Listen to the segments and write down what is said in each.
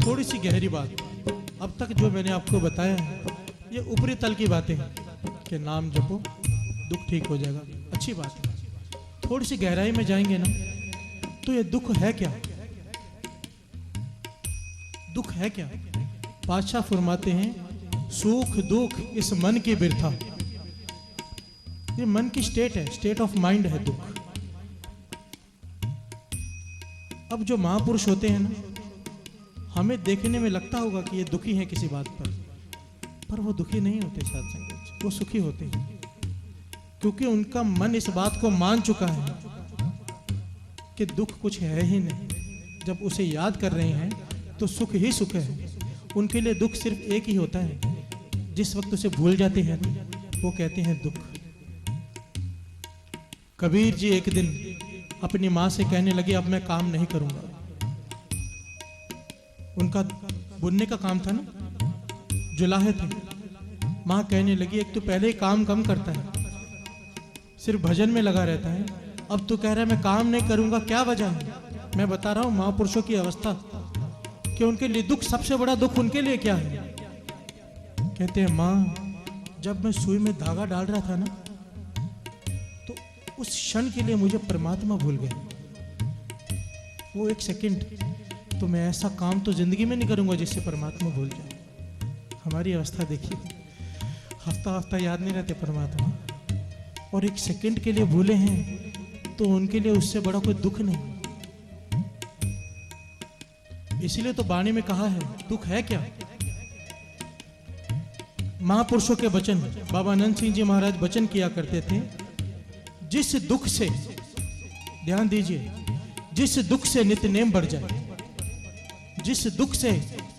थोड़ी सी गहरी बात। अब तक जो मैंने आपको बताया है ये ऊपरी तल की बातें हैं कि नाम जपो दुख ठीक हो जाएगा, अच्छी बात है। थोड़ी सी गहराई में जाएंगे ना तो ये दुख है क्या, दुख है क्या। पातशाह फरमाते हैं सुख दुख इस मन की बिरथा। ये मन की स्टेट है, स्टेट ऑफ माइंड है दुख। अब जो महापुरुष होते हैं ना, हमें देखने में लगता होगा कि ये दुखी है किसी बात पर वो दुखी नहीं होते साथ संगत, वो सुखी होते हैं, क्योंकि उनका मन इस बात को मान चुका है कि दुख कुछ है ही नहीं। जब उसे याद कर रहे हैं तो सुख ही सुख है। उनके लिए दुख सिर्फ एक ही होता है, जिस वक्त उसे भूल जाते हैं वो कहते हैं दुख। कबीर जी एक दिन अपनी माँ से कहने लगे अब मैं काम नहीं करूंगा। उनका बुनने का काम था ना, जुलाहे थे। माँ कहने लगी एक तो पहले ही काम कम करता है, सिर्फ भजन में लगा रहता है, अब तू कह रहा है मैं काम नहीं करूंगा, क्या वजह है। मैं बता रहा हूं महापुरुषों की अवस्था कि उनके लिए दुख, सबसे बड़ा दुख उनके लिए क्या है। कहते हैं माँ जब मैं सुई में धागा डाल रहा था ना तो उस क्षण के लिए मुझे परमात्मा भूल गया। वो एक सेकंड, तो मैं ऐसा काम तो जिंदगी में नहीं करूंगा जिससे परमात्मा भूल जाए। हमारी अवस्था देखिए, हफ्ता हफ्ता याद नहीं रहते परमात्मा, और एक सेकंड के लिए भूले हैं तो उनके लिए उससे बड़ा कोई दुख नहीं। इसीलिए तो वाणी में कहा है दुख है क्या। महापुरुषों के वचन, बाबा आनंद सिंह जी महाराज वचन किया करते थे, जिस दुख से, ध्यान दीजिए, जिस दुख से नित्य-नेम बढ़ जाए, जिस दुख से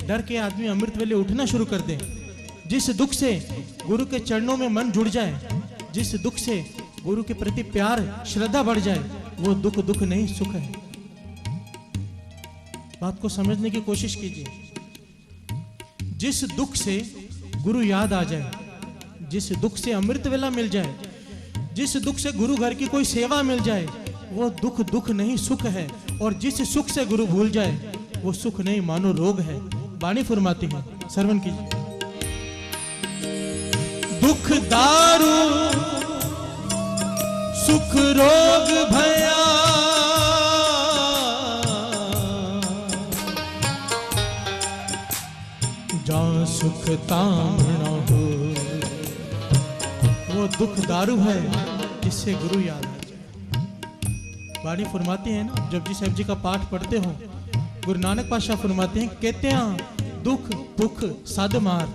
डर के आदमी अमृत वेले उठना शुरू कर दे, जिस दुख से गुरु के चरणों में मन जुड़ जाए, जिस दुख से गुरु के प्रति प्यार श्रद्धा बढ़ जाए, वो दुख दुख नहीं सुख है। बात को समझने की कोशिश कीजिए। जिस दुख से गुरु याद आ जाए, जिस दुख से अमृत वेला मिल जाए, जिस दुख से गुरु घर की कोई सेवा मिल जाए, वो दुख दुख नहीं सुख है। और जिस सुख से गुरु भूल जाए वो सुख नहीं मानो रोग है। वाणी फरमाती है, श्रवण कीजिए। दुख दारू सुख रोग भया, जहाँ सुख ताम न हो। वो दुख दारू है जिससे गुरु याद आ जाए। वाणी फरमाती है ना, जपजी साहिब जी का पाठ पढ़ते हो, गुरु नानक पातशाह फरमाते हैं कहते हैं दुख भुख सद मार।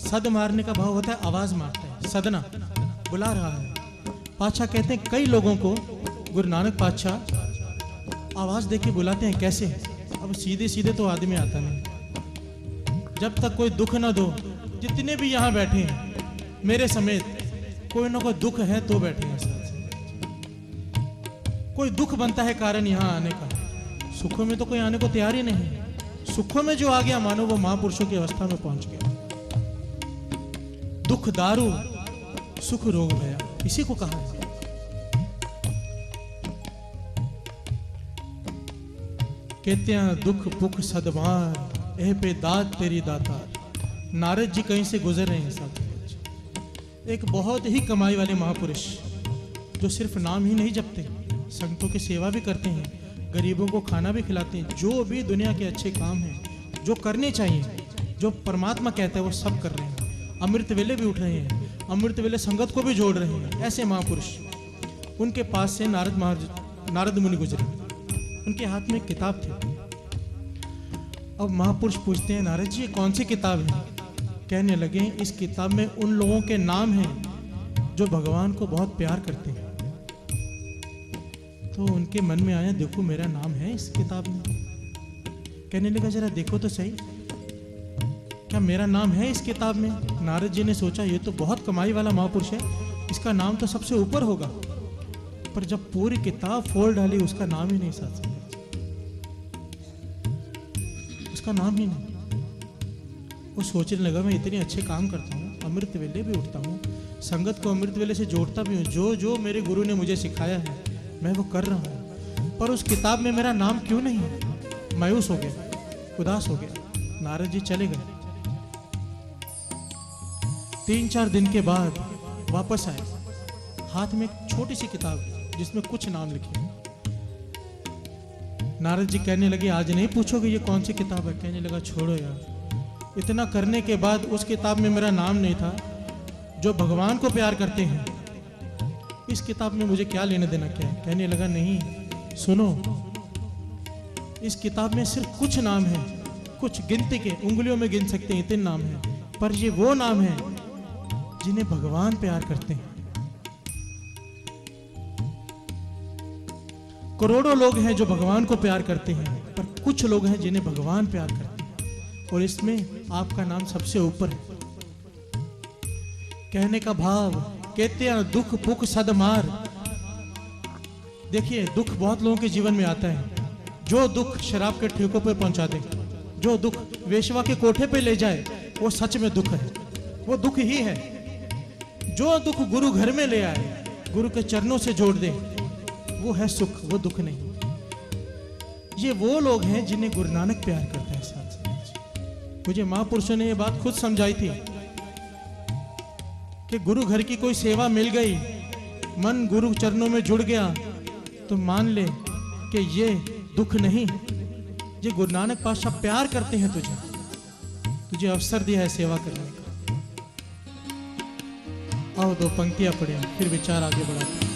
सद मारने का भाव होता है आवाज मारता है, सदना बुला रहा है। पातशाह कहते हैं कई लोगों को गुरु नानक पातशाह आवाज देके बुलाते हैं। कैसे? अब सीधे सीधे तो आदमी आता नहीं। जब तक कोई दुख ना दो, जितने भी यहाँ बैठे हैं मेरे समेत, कोई ना कोई दुख है तो बैठे हैं साथ। कोई दुख बनता है कारण यहाँ आने का, सुखों में तो कोई आने को तैयार ही नहीं। सुखों में जो आ गया मानो वो महापुरुषों की अवस्था में पहुंच गया। दुख दारू सुख रोग भया, इसी को कहा है। कहते हैं दुख भुख सदमार, एह पे दात तेरी दातार। नारद जी कहीं से गुजर रहे हैं साथ। एक बहुत ही कमाई वाले महापुरुष जो सिर्फ नाम ही नहीं जपते, संतों की सेवा भी करते हैं, गरीबों को खाना भी खिलाते हैं, जो भी दुनिया के अच्छे काम हैं जो करने चाहिए, जो परमात्मा कहता है वो सब कर रहे हैं। अमृत वेले भी उठ रहे हैं, अमृत वेले संगत को भी जोड़ रहे हैं। ऐसे महापुरुष, उनके पास से नारद मुनि गुजरे, उनके हाथ में एक किताब थी। अब महापुरुष पूछते हैं नारद जी ये कौन सी किताब है? कहने लगे इस किताब में उन लोगों के नाम हैं जो भगवान को बहुत प्यार करते हैं। तो उनके मन में आया देखो मेरा नाम है इस किताब में। कहने लगा जरा देखो तो सही, क्या मेरा नाम है इस किताब में? नारद जी ने सोचा ये तो बहुत कमाई वाला महापुरुष है, इसका नाम तो सबसे ऊपर होगा। पर जब पूरी किताब फोड़ डाली उसका नाम ही नहीं साथ, उसका नाम ही नहीं। वो सोचने लगा मैं इतने अच्छे काम करता हूँ, अमृत वेले भी उठता हूँ, संगत को अमृत वेले से जोड़ता भी हूँ, जो जो मेरे गुरु ने मुझे सिखाया है मैं वो कर रहा हूँ, पर उस किताब में मेरा नाम क्यों नहीं है? मायूस हो गया। उदास हो गया। नारद जी चले गए। 3-4 दिन के बाद वापस आए, हाथ में एक छोटी सी किताब जिसमें कुछ नाम लिखे। नारद जी कहने लगे आज नहीं पूछोगे ये कौन सी किताब है? कहने लगा छोड़ो यार, इतना करने के बाद उस किताब में मेरा नाम नहीं था। जो भगवान को प्यार करते हैं इस किताब में मुझे क्या लेना देना क्या है? कहने लगा नहीं सुनो, इस किताब में सिर्फ कुछ नाम है, कुछ गिनती के, उंगलियों में गिन सकते हैं इतने नाम हैं, पर ये वो नाम है जिन्हें भगवान प्यार करते हैं। करोड़ों लोग हैं जो भगवान को प्यार करते हैं, पर कुछ लोग हैं जिन्हें भगवान प्यार करते हैं, और इसमें आपका नाम सबसे ऊपर है। कहने का भाव, कहते हैं दुख पुख सद मार। देखिए दुख बहुत लोगों के जीवन में आता है। जो दुख शराब के ठेकों पर पहुंचा दे, जो दुख वेश्या के कोठे पे ले जाए, वो सच में दुख है, वो दुख ही है। जो दुख गुरु घर में ले आए, गुरु के चरणों से जोड़ दे, वो है सुख, वो दुख नहीं। ये वो लोग हैं जिन्हें गुरु नानक प्यार करता है। साथ मुझे महापुरुषों ने ये बात खुद समझाई थी कि गुरु घर की कोई सेवा मिल गई, मन गुरु चरणों में जुड़ गया, तो मान ले कि ये दुख नहीं, ये गुरु नानक पातशाह प्यार करते हैं तुझे अवसर दिया है सेवा करने का। आओ 2 पंक्तियां पढ़े, फिर विचार आगे बढ़ाते हैं।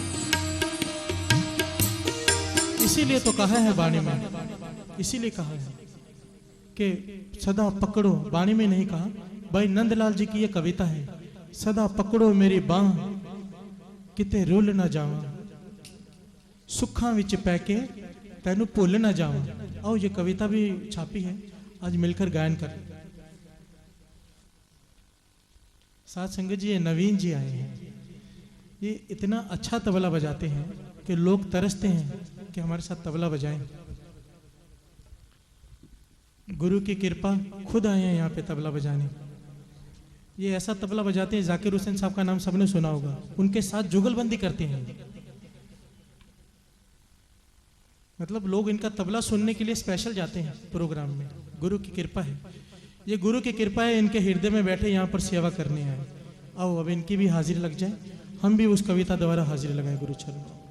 इसीलिए तो कहा है वाणी में, इसीलिए कहा है कि सदा पकड़ो, वाणी में नहीं कहा, भाई नंदलाल जी की ये कविता है, सदा पकड़ो मेरी बाह किते रुल ना जावा, सुखा विच पैके तैनू भुल ना जावा। आओ ये कविता भी छापी है, आज मिलकर गायन कर। साथ संगत जी ये नवीन जी आए हैं, ये इतना अच्छा तबला बजाते हैं कि लोग तरसते हैं कि हमारे साथ तबला बजाएं। गुरु की कृपा, खुद आए हैं यहाँ पे तबला बजाने। ये ऐसा तबला बजाते हैं, जाकिर हुसैन साहब का नाम सबने सुना होगा, उनके साथ जुगलबंदी करते हैं। मतलब लोग इनका तबला सुनने के लिए स्पेशल जाते हैं प्रोग्राम में। गुरु की कृपा है, ये गुरु की कृपा है, इनके हृदय में बैठे यहाँ पर सेवा करने आए। आओ अब इनकी भी हाजिरी लग जाए, हम भी उस कविता द्वारा हाजिरी लगाए गुरु चरणों।